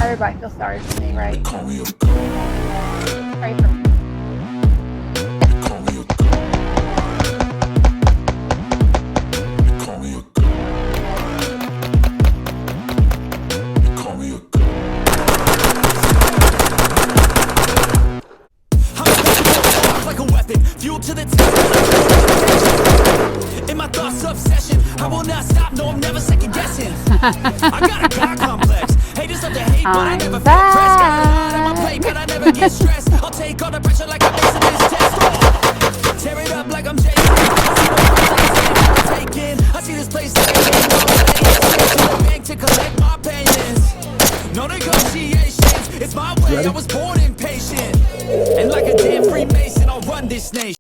Everybody feels sorry for me, right? Pray for me. To the in my thoughts obsession, I will not stop. No, I'm never second guessing. I got a God complex. Haters love to hate, but I never feel pressed. Got a lot on my plate, but I never get stressed. I'll take all the pressure like I'm facing this test. Tear it up like I'm Jay. I see this place like a game. To the bank to collect my payments. No negotiations. It's my way. I was born impatient, and like a damn Freemason, I'll run this nation.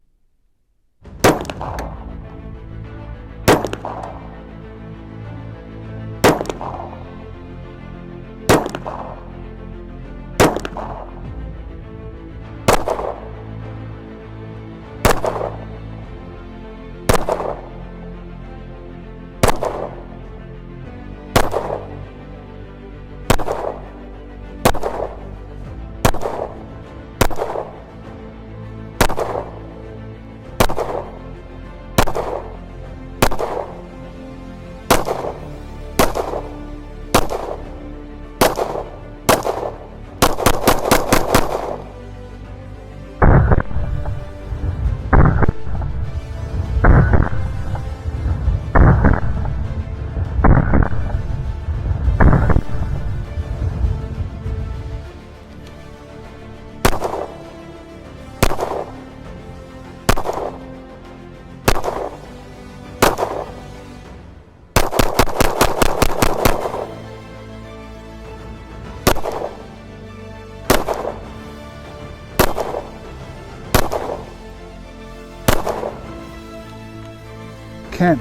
Canik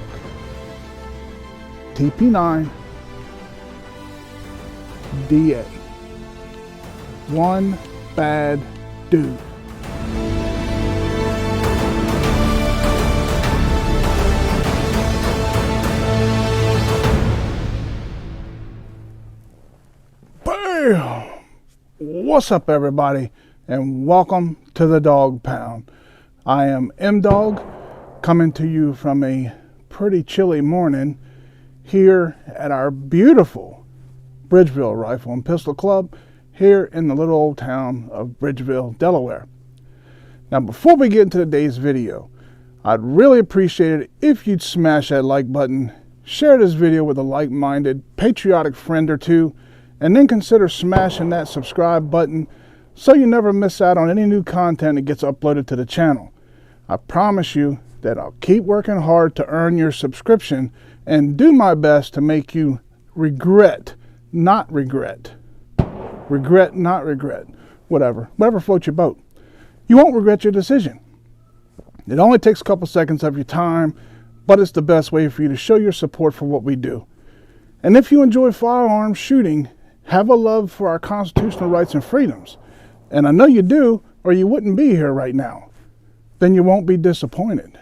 TP9DA. One bad dude. Bam! What's up, everybody, and welcome to the Dog Pound. I am M-Dog, coming to you from a pretty chilly morning here at our beautiful Bridgeville Rifle and Pistol Club here in the little old town of Bridgeville, Delaware. Now, before we get into today's video, I'd really appreciate it if you'd smash that like button, share this video with a like-minded, patriotic friend or two, and then consider smashing that subscribe button so you never miss out on any new content that gets uploaded to the channel. I promise you that I'll keep working hard to earn your subscription and do my best to make you regret, not regret. Regret, not regret. Whatever floats your boat. You won't regret your decision. It only takes a couple seconds of your time, but it's the best way for you to show your support for what we do. And if you enjoy firearms shooting, have a love for our constitutional rights and freedoms, and I know you do, or you wouldn't be here right now, then you won't be disappointed.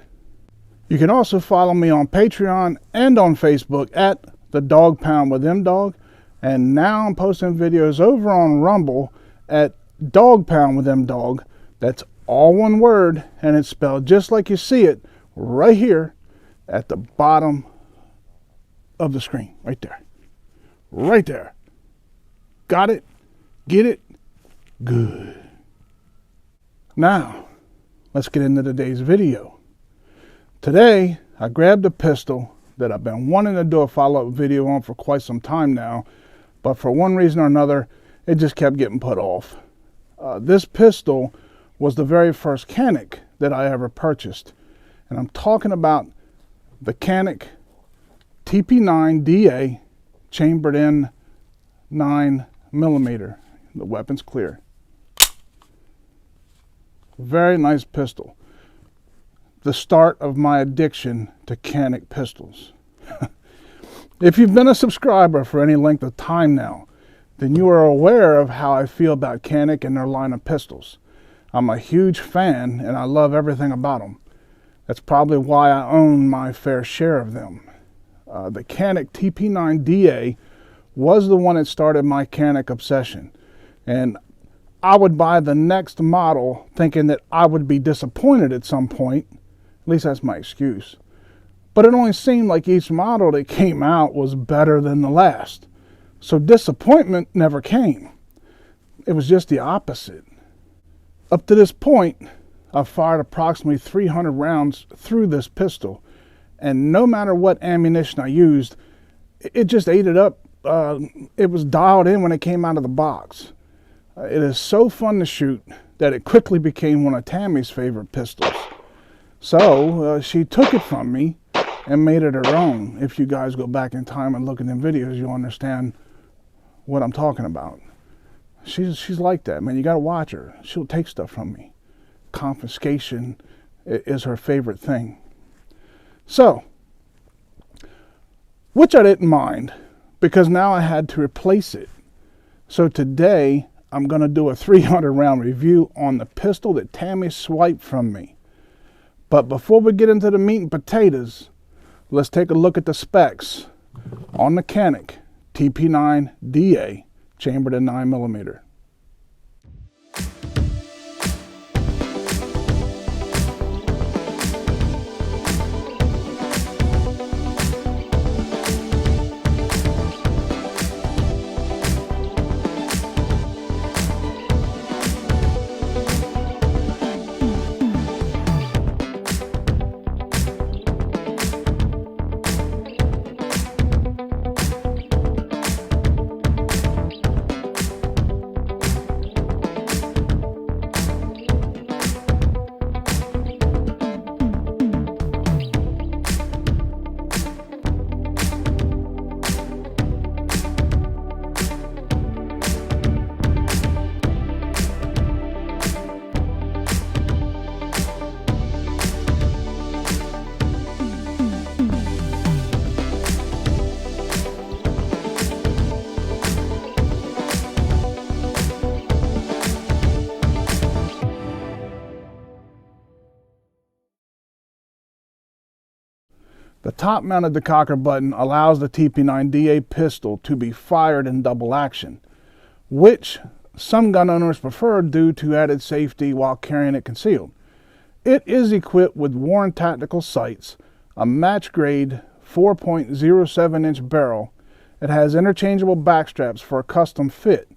You can also follow me on Patreon and on Facebook at The Dog Pound with M-Dog. And now I'm posting videos over on Rumble at Dog Pound with M-Dog. That's all one word, and it's spelled just like you see it right here at the bottom of the screen. Right there. Right there. Got it? Get it? Good. Now, let's get into today's video. Today, I grabbed a pistol that I've been wanting to do a follow-up video on for quite some time now, but for one reason or another, it just kept getting put off. This pistol was the very first Canik that I ever purchased, and I'm talking about the Canik TP9DA chambered in 9mm. The weapon's clear. Very nice pistol. The start of my addiction to Canik pistols. If you've been a subscriber for any length of time now, then you are aware of how I feel about Canik and their line of pistols. I'm a huge fan and I love everything about them. That's probably why I own my fair share of them. The Canik TP9DA was the one that started my Canik obsession. And I would buy the next model thinking that I would be disappointed at some point. At least that's my excuse. But it only seemed like each model that came out was better than the last. So disappointment never came. It was just the opposite. Up to this point, I've fired approximately 300 rounds through this pistol. And no matter what ammunition I used, it just ate it up. It was dialed in when it came out of the box. It is so fun to shoot that it quickly became one of Tammy's favorite pistols. So she took it from me and made it her own. If you guys go back in time and look at them videos, you'll understand what I'm talking about. She's like that, man. You gotta watch her. She'll take stuff from me. Confiscation is her favorite thing. So, which I didn't mind, because now I had to replace it. So today, I'm going to do a 300 round review on the pistol that Tammy swiped from me. But before we get into the meat and potatoes, let's take a look at the specs on the Canik TP9DA chambered in 9mm. The top-mounted decocker button allows the TP9DA pistol to be fired in double action, which some gun owners prefer due to added safety while carrying it concealed. It is equipped with Warren Tactical sights, a match-grade 4.07-inch barrel. It has interchangeable backstraps for a custom fit,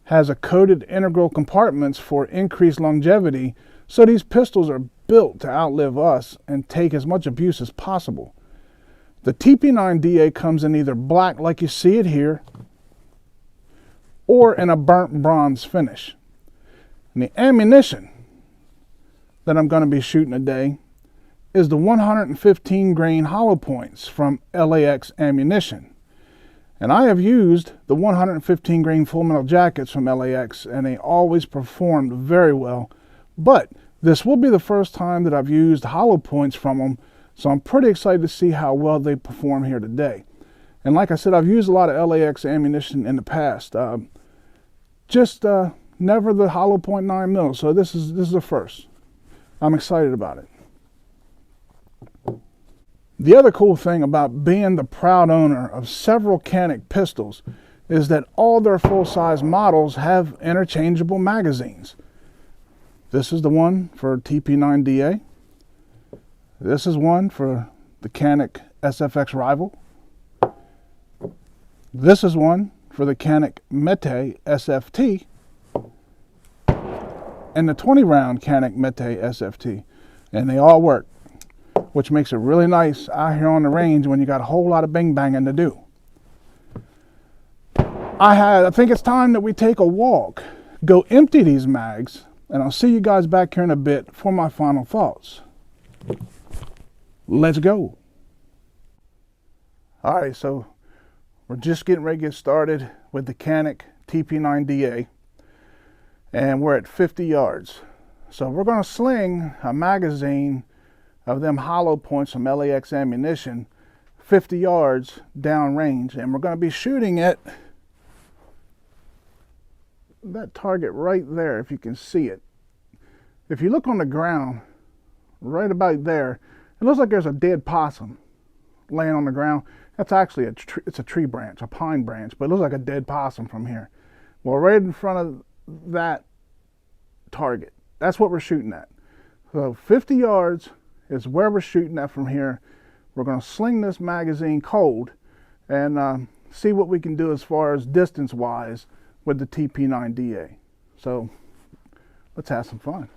has a coated integral compartments for increased longevity, so these pistols are built to outlive us and take as much abuse as possible. The TP9DA comes in either black like you see it here, or in a burnt bronze finish. And the ammunition that I'm going to be shooting today is the 115 grain hollow points from LAX ammunition. And I have used the 115 grain full metal jackets from LAX, and they always performed very well. But this will be the first time that I've used hollow points from them, so I'm pretty excited to see how well they perform here today. And like I said, I've used a lot of LAX ammunition in the past, never the hollow point 9mm. So this is a first. I'm excited about it. The other cool thing about being the proud owner of several Canik pistols is that all their full-size models have interchangeable magazines. This is the one for TP9DA. This is one for the Canik SFX Rival. This is one for the Canik Mete SFT. And the 20 round Canik Mete SFT. And they all work, which makes it really nice out here on the range when you got a whole lot of bing banging to do. I think it's time that we take a walk, go empty these mags, and I'll see you guys back here in a bit for my final thoughts. Let's go. All right, so we're just getting ready to get started with the Canik TP9DA, and we're at 50 yards. So we're going to sling a magazine of them hollow points from LAX ammunition 50 yards downrange, and we're going to be shooting at that target right there, if you can see it. If you look on the ground right about there, it looks like there's a dead possum laying on the ground, That's actually it's a tree branch, a pine branch, but it looks like a dead possum from here. Well, right in front of that target, that's what we're shooting at. So 50 yards is where we're shooting at from here. We're going to sling this magazine cold and see what we can do as far as distance wise with the TP9DA. So let's have some fun.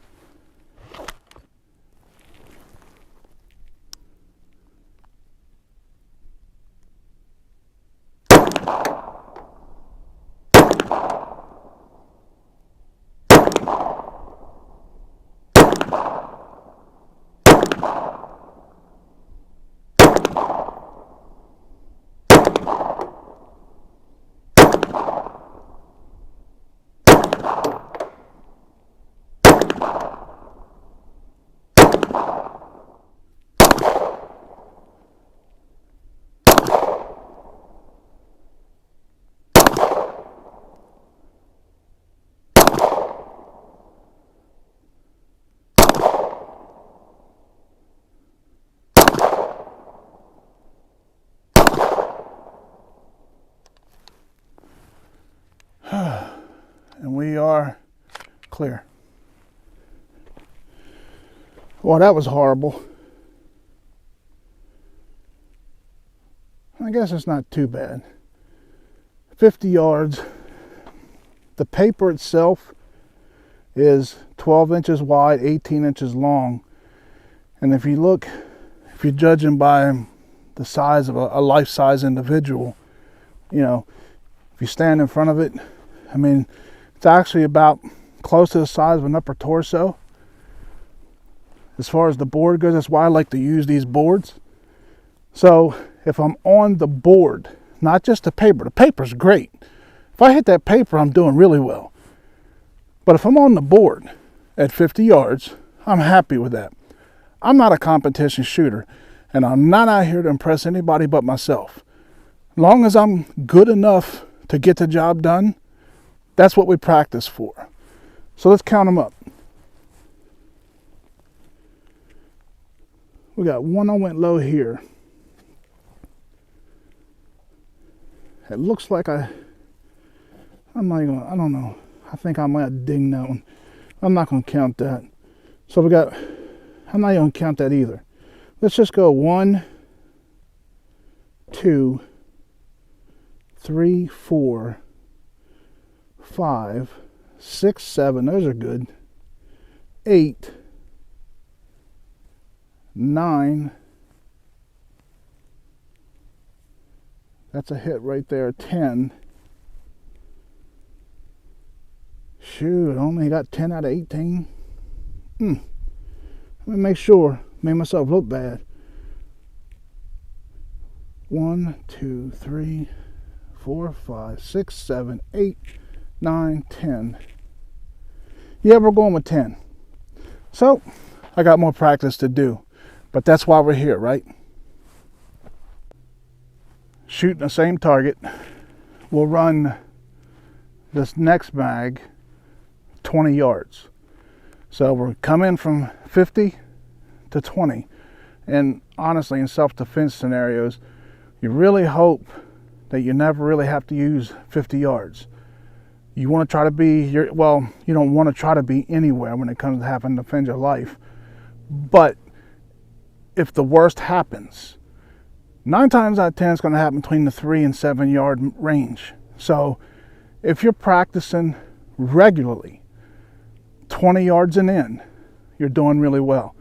And we are clear. Well, that was horrible. I guess it's not too bad. 50 yards. The paper itself is 12 inches wide, 18 inches long. And if you're judging by the size of a life-size individual, you know, if you stand in front of it, I mean, it's actually about close to the size of an upper torso. As far as the board goes, that's why I like to use these boards. So if I'm on the board, not just the paper's great. If I hit that paper, I'm doing really well. But if I'm on the board at 50 yards, I'm happy with that. I'm not a competition shooter, and I'm not out here to impress anybody but myself. As long as I'm good enough to get the job done, that's what we practice for. So let's count them up. We got one I went low here. It looks like I don't know. I think I might have dinged that one. I'm not going to count that. So I'm not going to count that either. Let's just go 1, 2, 3, 4, 5, 6, 7. Those are good. 8, 9. That's a hit right there. 10. Shoot, I only got 10 out of 18. Let me make sure. Made myself look bad. 1, 2, 3, 4, 5, 6, 7, 8, 9, 10. Yeah, we're going with 10. So, I got more practice to do. But that's why we're here, right? Shooting the same target. We'll run this next mag 20 yards. So we're coming from 50 to 20. And honestly, in self-defense scenarios, you really hope that you never really have to use 50 yards. You want to try to be, you don't want to try to be anywhere when it comes to having to defend your life. But if the worst happens, 9 times out of 10 it's going to happen between the 3 and 7 yard range. So if you're practicing regularly, 20 yards and in, you're doing really well.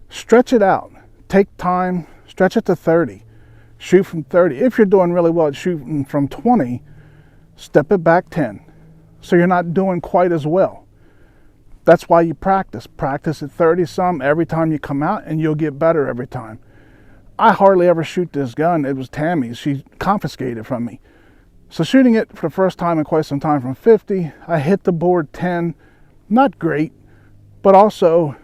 Stretch it out. Take time, stretch it to 30. Shoot from 30. If you're doing really well at shooting from 20, step it back 10. So you're not doing quite as well. That's why you practice. Practice at 30 some every time you come out, and you'll get better every time. I hardly ever shoot this gun. It was Tammy's. She confiscated it from me. So shooting it for the first time in quite some time from 50, I hit the board 10. Not great, but also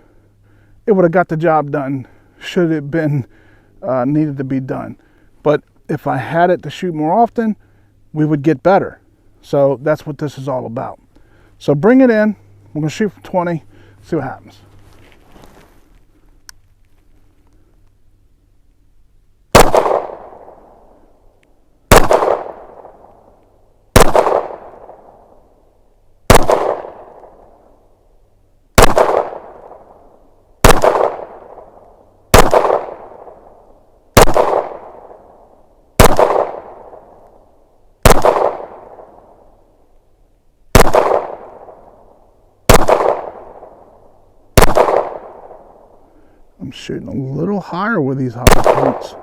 it would have got the job done should it been needed to be done. But if I had it to shoot more often, we would get better. So that's what this is all about. So bring it in. We're going to shoot from 20, see what happens. I'm shooting a little higher with these hollow points.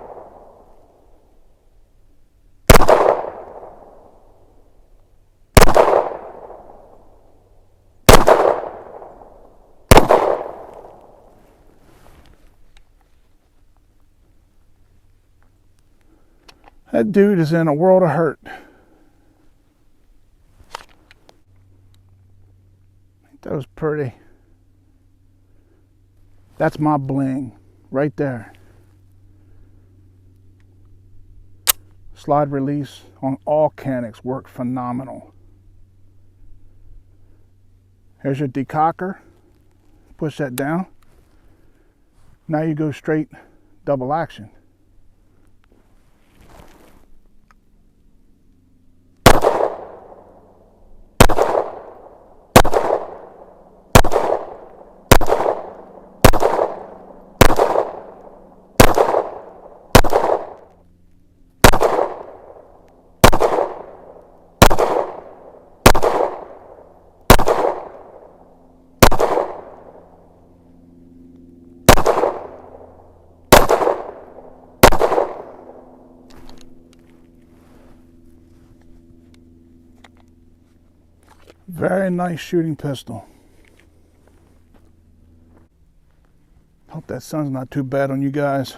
That dude is in a world of hurt. That was pretty. That's my bling right there. Slide release on all Caniks work phenomenal. Here's your decocker. Push that down. Now you go straight double action. Very nice shooting pistol. Hope that sun's not too bad on you guys.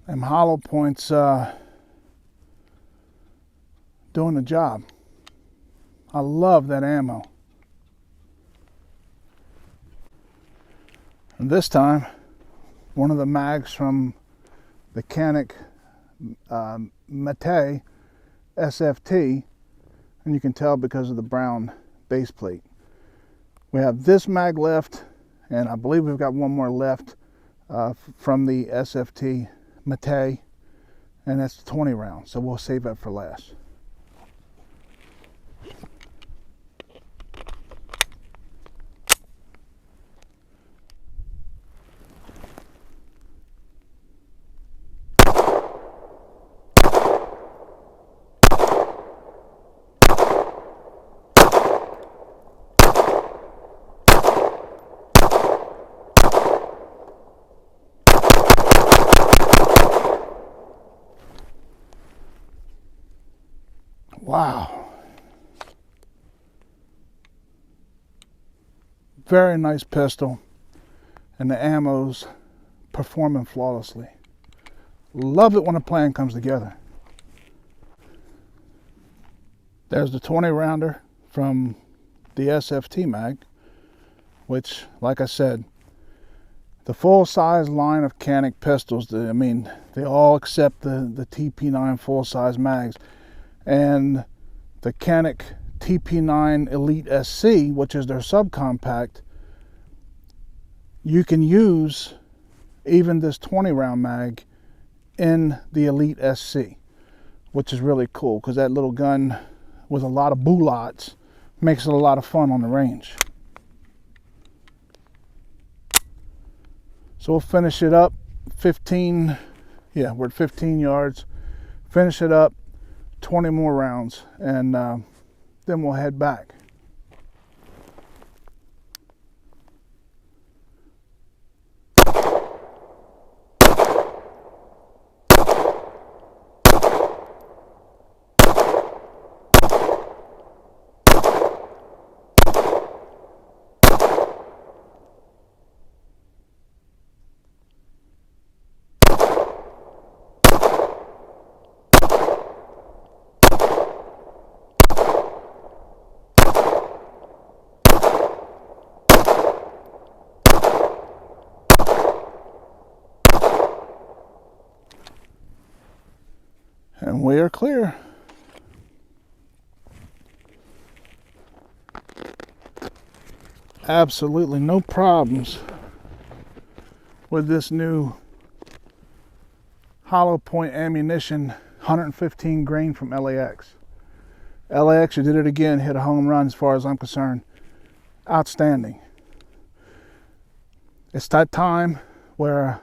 Them hollow points doing the job. I love that ammo. And this time, one of the mags from the Canik TP9DA SFT, and you can tell because of the brown base plate. We have this mag left, and I believe we've got one more left from the SFT TP9DA, and that's 20 rounds, so we'll save that for last. Wow. Very nice pistol, and the ammo's performing flawlessly. Love it when a plan comes together. There's the 20 rounder from the SFT mag, which, like I said, the full size line of Canik pistols, I mean, they all accept the TP9 full size mags. And the Canik TP9 Elite SC, which is their subcompact, you can use even this 20 round mag in the Elite SC, which is really cool because that little gun with a lot of bullets makes it a lot of fun on the range. So we'll finish it up 15, yeah, we're at 15 yards. Finish it up 20 more rounds, and then we'll head back. And we are clear. Absolutely no problems with this new hollow point ammunition, 115 grain from LAX. LAX, you did it again, hit a home run as far as I'm concerned. Outstanding. It's that time where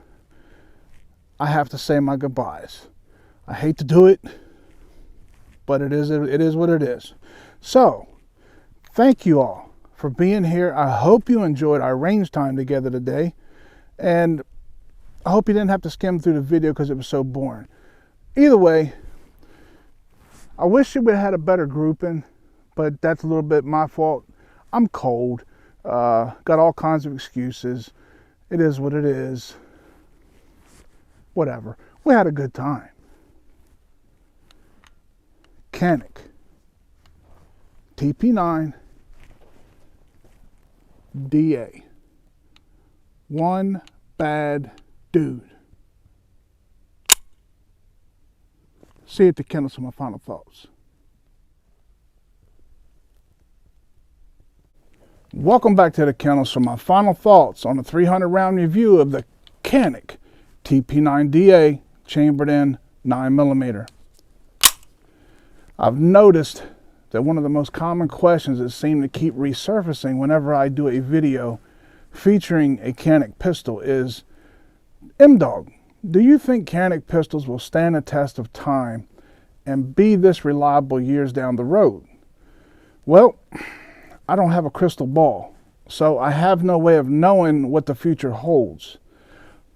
I have to say my goodbyes. I hate to do it, but it is what it is. So, thank you all for being here. I hope you enjoyed our range time together today, and I hope you didn't have to skim through the video because it was so boring. Either way, I wish you would have had a better grouping, but that's a little bit my fault. I'm cold, got all kinds of excuses. It is what it is. Whatever. We had a good time. Canik TP9DA. One bad dude. See you at the kennels for my final thoughts. Welcome back to the kennels for my final thoughts on a 300 round review of the Canik TP9DA chambered in 9mm. I've noticed that one of the most common questions that seem to keep resurfacing whenever I do a video featuring a Canik pistol is, M-Dog, do you think Canik pistols will stand the test of time and be this reliable years down the road? Well, I don't have a crystal ball, so I have no way of knowing what the future holds.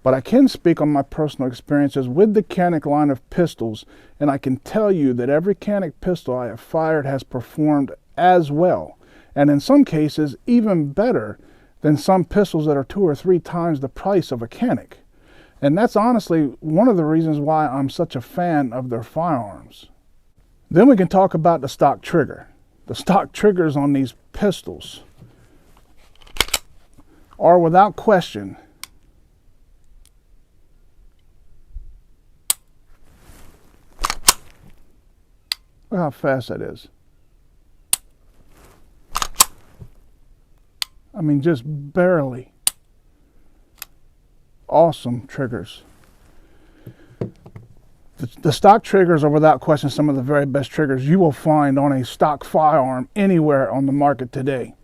But I can speak on my personal experiences with the Canik line of pistols, and I can tell you that every Canik pistol I have fired has performed as well, and in some cases even better than some pistols that are 2 or 3 times the price of a Canik. And that's honestly one of the reasons why I'm such a fan of their firearms. Then we can talk about the stock trigger. The stock triggers on these pistols are without question look how fast that is. I mean, just barely. Awesome triggers. The stock triggers are without question some of the very best triggers you will find on a stock firearm anywhere on the market today.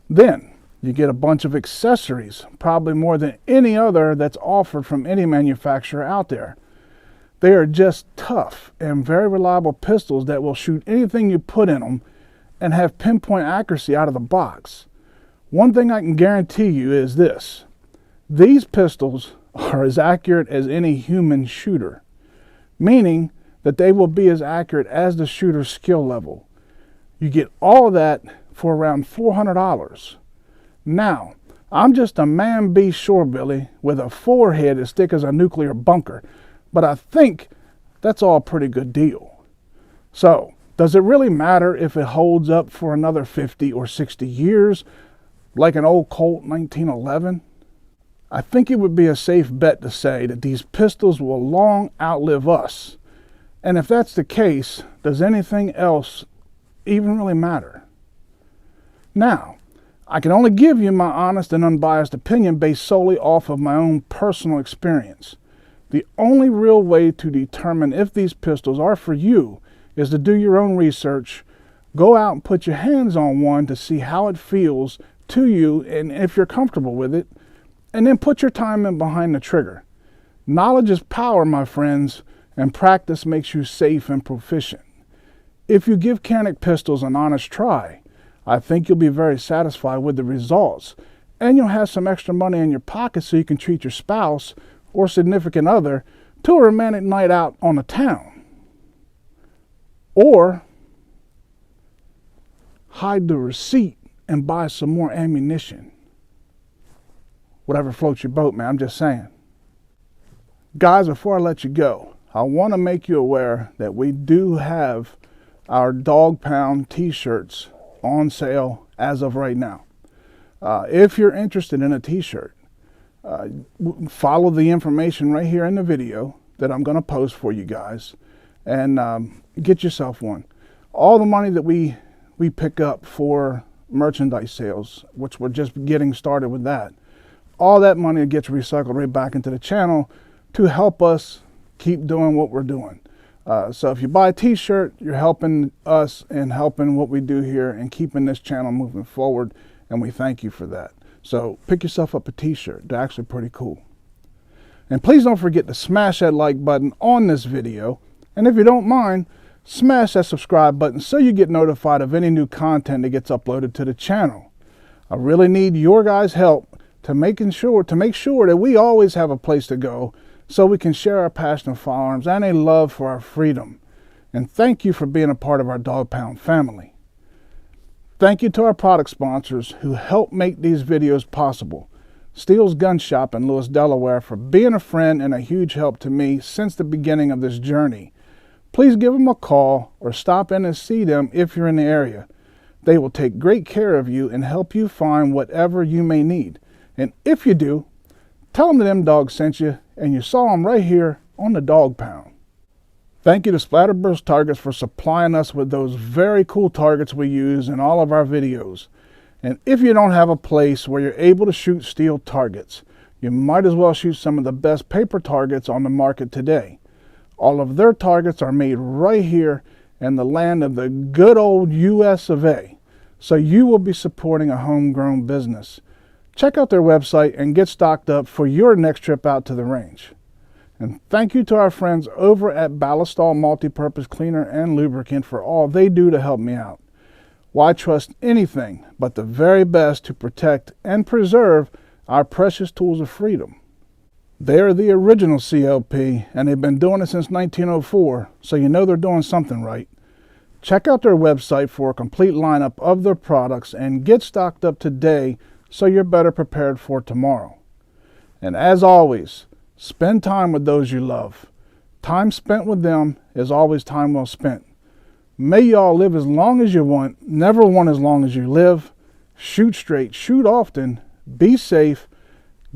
Then you get a bunch of accessories, probably more than any other that's offered from any manufacturer out there. They are just tough and very reliable pistols that will shoot anything you put in them and have pinpoint accuracy out of the box. One thing I can guarantee you is this: these pistols are as accurate as any human shooter, meaning that they will be as accurate as the shooter's skill level. You get all of that for around $400. Now, I'm just a man-beast shorebilly with a forehead as thick as a nuclear bunker, but I think that's all a pretty good deal. So, does it really matter if it holds up for another 50 or 60 years, like an old Colt 1911? I think it would be a safe bet to say that these pistols will long outlive us. And if that's the case, does anything else even really matter? Now, I can only give you my honest and unbiased opinion based solely off of my own personal experience. The only real way to determine if these pistols are for you is to do your own research, go out and put your hands on one to see how it feels to you and if you're comfortable with it, and then put your time in behind the trigger. Knowledge is power, my friends, and practice makes you safe and proficient. If you give Canik pistols an honest try, I think you'll be very satisfied with the results, and you'll have some extra money in your pocket so you can treat your spouse or significant other to a romantic night out on the town. Or hide the receipt and buy some more ammunition. Whatever floats your boat, man, I'm just saying. Guys, before I let you go, I want to make you aware that we do have our Dog Pound t-shirts on sale as of right now. If you're interested in a t-shirt, follow the information right here in the video that I'm going to post for you guys and get yourself one. All the money that we pick up for merchandise sales, which we're just getting started with that, all that money gets recycled right back into the channel to help us keep doing what we're doing. So if you buy a t-shirt, you're helping us and helping what we do here and keeping this channel moving forward, and we thank you for that. So pick yourself up a t-shirt. They're actually pretty cool. And please don't forget to smash that like button on this video, and if you don't mind, smash that subscribe button so you get notified of any new content that gets uploaded to the channel. I really need your guys' help to make sure that we always have a place to go so we can share our passion of firearms and a love for our freedom. And thank you for being a part of our Dog Pound family. Thank you to our product sponsors who help make these videos possible. STEELE'S Gun Shop in Lewis, Delaware, for being a friend and a huge help to me since the beginning of this journey. Please give them a call or stop in and see them if you're in the area. They will take great care of you and help you find whatever you may need. And if you do, tell them that them dogs sent you and you saw them right here on the Dog Pound. Thank you to SPLATTERBURST Targets for supplying us with those very cool targets we use in all of our videos. And if you don't have a place where you're able to shoot steel targets, you might as well shoot some of the best paper targets on the market today. All of their targets are made right here in the land of the good old US of A. So you will be supporting a homegrown business. Check out their website and get stocked up for your next trip out to the range. And thank you to our friends over at BALLISTOL Multi-Purpose Cleaner and Lubricant for all they do to help me out. Why trust anything but the very best to protect and preserve our precious tools of freedom? They are the original CLP, and they've been doing it since 1904, so you know they're doing something right. Check out their website for a complete lineup of their products and get stocked up today so you're better prepared for tomorrow. And as always, spend time with those you love. Time spent with them is always time well spent. May y'all live as long as you want, never want as long as you live. Shoot straight, shoot often, be safe.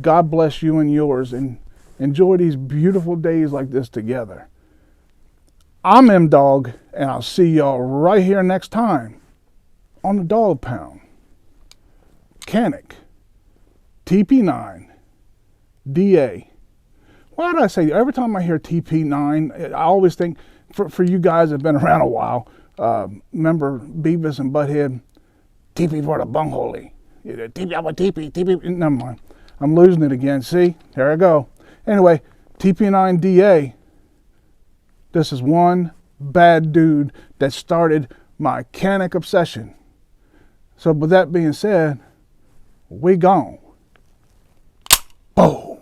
God bless you and yours, and enjoy these beautiful days like this together. I'm M-Dog, and I'll see y'all right here next time on the Dog Pound. Canik TP9DA. Why did I say, every time I hear TP9, I always think, for you guys that have been around a while, remember Beavis and Butthead? TP for the bunghole. TP, never mind. I'm losing it again. See? There I go. Anyway, TP9DA. This is one bad dude that started my Canik obsession. So with that being said, we gone. Boom.